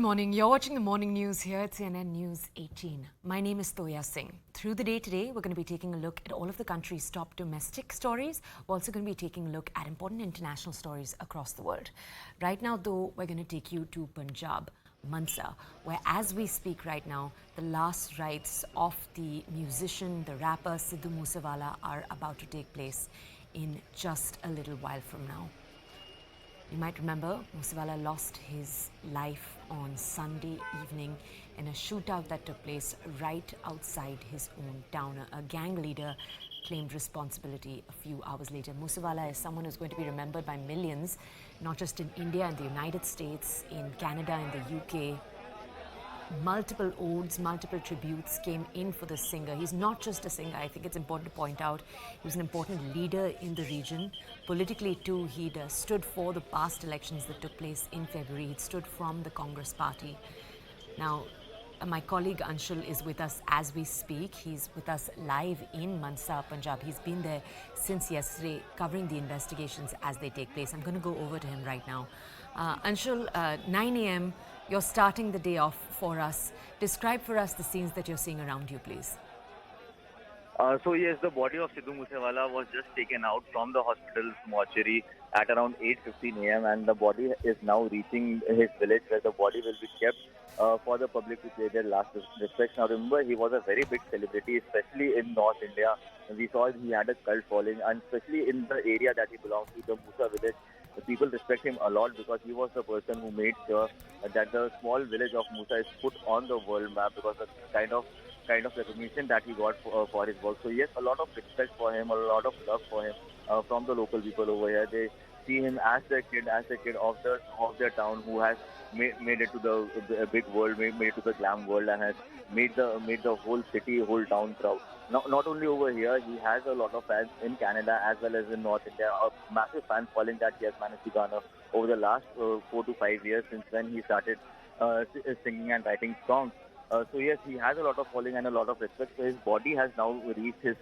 morning. You're watching the morning news here at CNN News 18. My name is Toya Singh. Through the day today, we're going to be taking a look at all of the country's top domestic stories. We're also going to be taking a look at important international stories across the world. Right now, though, we're going to take you to Punjab, Mansa, where as we speak right now, the last rites of the musician, the rapper Sidhu Moosewala are about to take place in just a little while from now. You might remember Moosewala lost his life on Sunday evening in a shootout that took place right outside his own town. A gang leader claimed responsibility a few hours later. Moosewala is someone who's going to be remembered by millions, not just in India and the United States, in Canada and the UK. Multiple odes, multiple tributes came in for the singer. He's not just a singer, I think it's important to point out. He was an important leader in the region. Politically too, he'd stood for the past elections that took place in February. He'd stood from the Congress party. Now, my colleague Anshul is with us as we speak. He's with us live in Mansa, Punjab. He's been there since yesterday, covering the investigations as they take place. I'm going to go over to him right now. Anshul, 9 a.m., you're starting the day off for us. Describe for us the scenes that you're seeing around you, please. So yes, the body of Sidhu Moosewala was just taken out from the hospital's mortuary at around 8:15 a.m. and the body is now reaching his village where the body will be kept for the public to pay their last respects. Now remember, he was a very big celebrity, especially in North India. We saw he had a cult following, and especially in the area that he belongs to, the Moosa village. The people respect him a lot because he was the person who made sure that the small village of Moosa is put on the world map because of the kind of recognition that he got for his work. So yes, a lot of respect for him, a lot of love for him from the local people over here. They see him as the kid of their town who has made it to the big world, made it to the glam world, and has made the whole city, whole town proud. Not only over here, he has a lot of fans in Canada as well as in North India. A massive fan following that he has managed to garner over the last 4 to 5 years since when he started singing and writing songs. So yes, he has a lot of following and a lot of respect. So his body has now reached his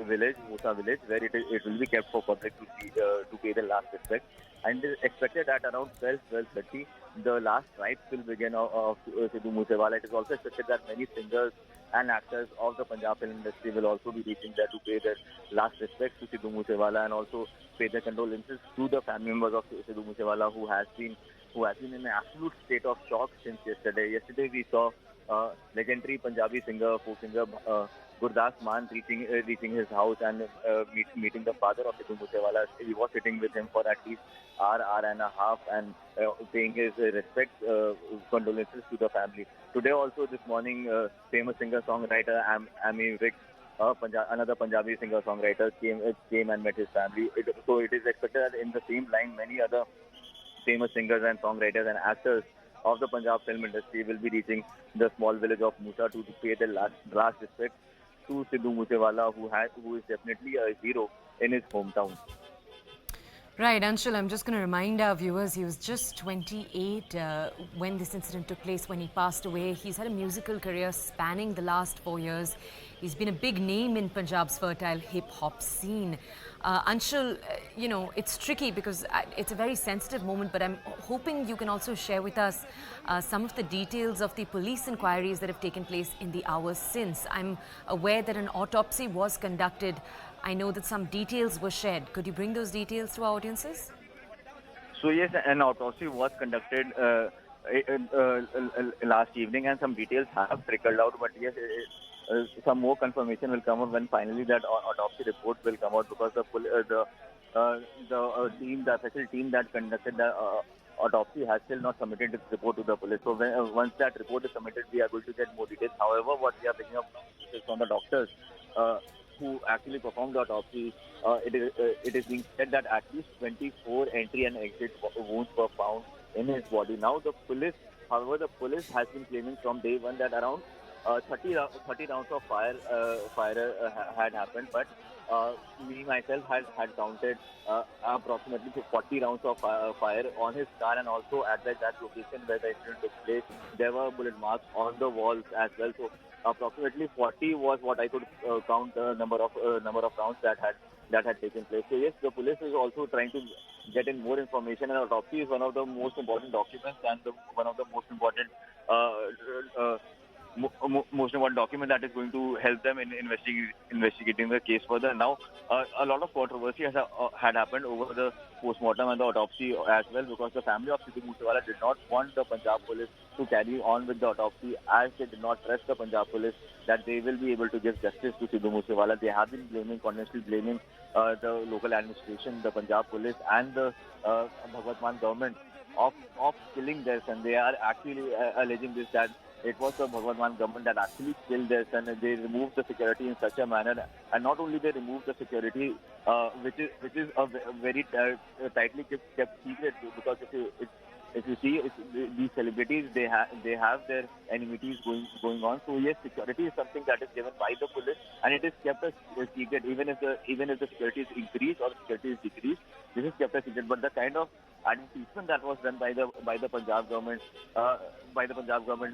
village, Moosa village, where it will be kept for public to pay the last respect. And it is expected at around 12:30, the last rites will begin of Sidhu Moosewala. It is also expected that many singers and actors of the Punjab film industry will also be reaching there to pay their last respects to Sidhu Moosewala and also pay their condolences to the family members of Sidhu Moosewala who has been in an absolute state of shock since yesterday. Yesterday we saw legendary Punjabi singer, folk singer Gurdas Mann reaching his house and meeting the father of Sidhu Moosewala. He was sitting with him for at least hour and a half and paying his respect, condolences to the family. Today also this morning, famous singer-songwriter Ami Vick, another Punjabi singer-songwriter came and met his family. So it is expected that in the same line, many other famous singers and songwriters and actors of the Punjab film industry will be reaching the small village of Moosa to pay their last respect to Sidhu Moosewala, who is definitely a hero in his hometown. Right, Anshul, I'm just going to remind our viewers, he was just 28 when this incident took place, when he passed away. He's had a musical career spanning the last 4 years. He's been a big name in Punjab's fertile hip-hop scene. Anshul, you know, it's tricky because it's a very sensitive moment, but I'm hoping you can also share with us some of the details of the police inquiries that have taken place in the hours since. I'm aware that an autopsy was conducted. I know that some details were shared. Could you bring those details to our audiences? So yes, an autopsy was conducted last evening, and some details have trickled out. But yes, some more confirmation will come out when finally that autopsy report will come out, because the special team that conducted the autopsy has still not submitted its report to the police. So once that report is submitted, we are going to get more details. However, what we are picking up is from the doctors who actually performed the autopsy. It is being said that at least 24 entry and exit wounds were found in his body. Now the police has been claiming from day one that around 30 rounds of fire had happened, but me myself had counted approximately 40 rounds of fire on his car, and also at that location where the incident took place, there were bullet marks on the walls as well. So approximately 40 was what I could count the number of rounds that had taken place. So yes, the police is also trying to get in more information. And autopsy is one of the most important documents and one of the most important most important document that is going to help them in investigating the case further. Now, a lot of controversy had happened over the postmortem and the autopsy as well, because the family of Sidhu Moosewala did not want the Punjab police to carry on with the autopsy, as they did not trust the Punjab police that they will be able to give justice to Sidhu Moosewala. They have been continuously blaming the local administration, the Punjab police, and the Bhagwant Mann government of killing their son. They are actually alleging this, that it was the Bhagwant Mann government that actually killed their son. They removed the security in such a manner, and not only they removed the security, which is a very tightly kept secret, because if you see these celebrities, they have their enmities going on. So yes, security is something that is given by the police, and it is kept a secret. Even if the security is increased or security is decreased, this is kept a secret. But the kind of advertisement that was done by the Punjab government,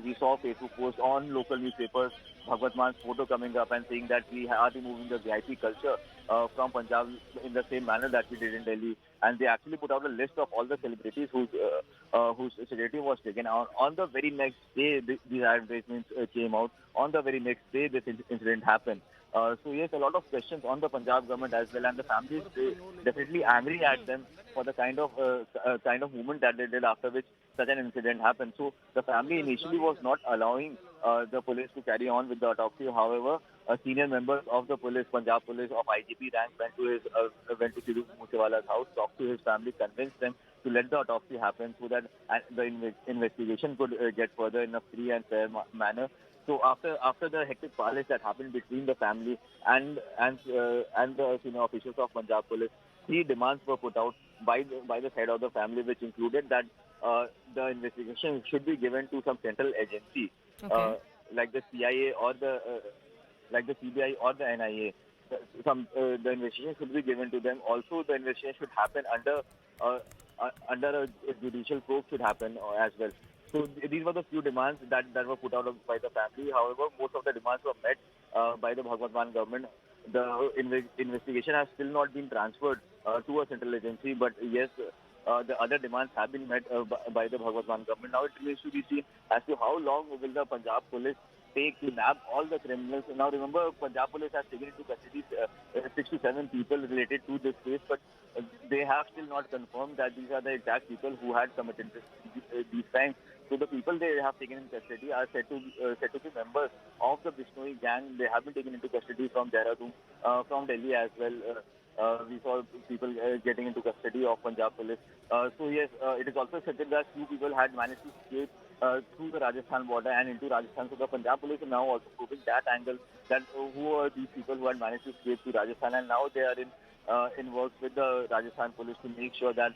we saw Facebook posts on local newspapers, Bhagwant Mann's photo coming up and saying that we are removing the VIP culture from Punjab in the same manner that we did in Delhi. And they actually put out a list of all the celebrities whose security was taken out. On the very next day, these advertisements came out. On the very next day, this incident happened. So yes, a lot of questions on the Punjab government as well, and the families, they definitely angry at them for the kind of movement that they did, after which such an incident happened. So the family initially was not allowing the police to carry on with the autopsy. However, senior members of the police, Punjab police of IGP rank, went to Sidhu Moosewala's house, talked to his family, convinced them to let the autopsy happen, so that the investigation could get further in a free and fair manner. So after the hectic parley that happened between the family and the senior officials of Punjab police, 3 demands were put out by the side of the family, which included that the investigation should be given to some central agency, like the CIA or like the CBI or the NIA. The investigation should be given to them. Also, the investigation should happen under a judicial probe should happen as well. So these were the few demands that were put out by the family. However, most of the demands were met by the Bhagwant Mann government. The investigation has still not been transferred to a central agency, but yes, the other demands have been met by the Bhagwant Mann government. Now it remains to be seen as to how long will the Punjab police take to nab all the criminals. Now remember, Punjab police has taken into custody 6 to 7 people related to this case, but they have still not confirmed that these are the exact people who had committed these crimes. So the people they have taken in custody are said to be members of the Bishnoi gang. They have been taken into custody from Dehradun, from Delhi as well. We saw people getting into custody of Punjab police. So yes, it is also said that few people had managed to escape through the Rajasthan border and into Rajasthan. So the Punjab police are now also proving that angle, that who are these people who had managed to escape to Rajasthan, and now they are in works with the Rajasthan police to make sure that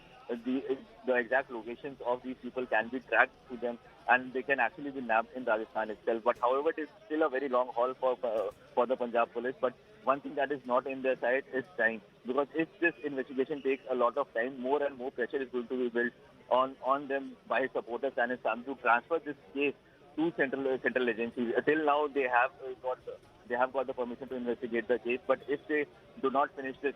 the exact locations of these people can be tracked to them, and they can actually be nabbed in Rajasthan itself. But however, it is still a very long haul for the Punjab police. But one thing that is not in their side is time, because if this investigation takes a lot of time, more and more pressure is going to be built on them by his supporters and his family to transfer this case to central agencies. Till now, they have got the permission to investigate the case, but if they do not finish this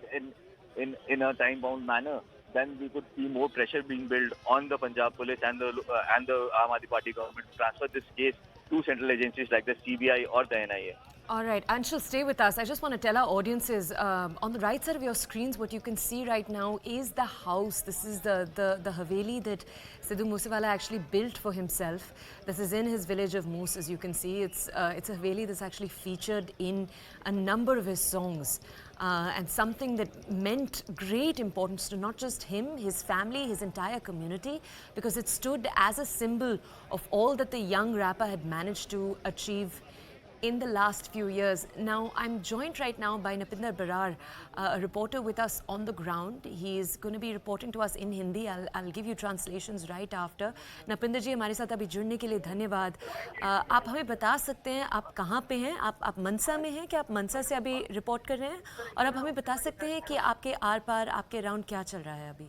in a time-bound manner, then we could see more pressure being built on the Punjab police and the Aam Aadmi Party government to transfer this case to central agencies like the CBI or the NIA. All right, Anshul, stay with us. I just want to tell our audiences, on the right side of your screens, what you can see right now is the house. This is the Haveli that Sidhu Moosewala actually built for himself. This is in his village of Moose, as you can see. It's a Haveli that's actually featured in a number of his songs. And something that meant great importance to not just him, his family, his entire community, because it stood as a symbol of all that the young rapper had managed to achieve in the last few years. Now, I'm joined right now by Napinder Barar, a reporter with us on the ground. He's going to be reporting to us in Hindi. I'll give you translations right after. Napinder जी, हमारे साथ अभी जुड़ने के लिए धन्यवाद. आप हमें बता सकते हैं आप कहाँ पे हैं? आप मनसा में हैं? क्या आप मनसा से अभी रिपोर्ट कर रहे हैं? और आप हमें बता सकते हैं कि आपके आर पार, आपके अराउंड क्या चल रहा है अभी?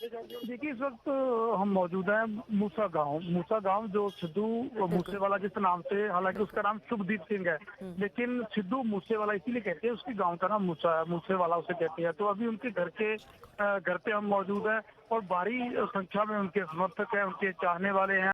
देखिए, इस वक्त हम मौजूद हैं मूसा गांव जो सिद्धू मूसेवाला जिस नाम से, हालांकि उसका नाम शुभदीप सिंह है, लेकिन सिद्धू मूसेवाला इसीलिए कहते हैं, उसके गांव का नाम मूसा है, मूसेवाला उसे कहते हैं। तो अभी उनके घर पे हम मौजूद हैं और भारी संख्या में उनके समर्थक हैं, उनके चाहने वाले हैं।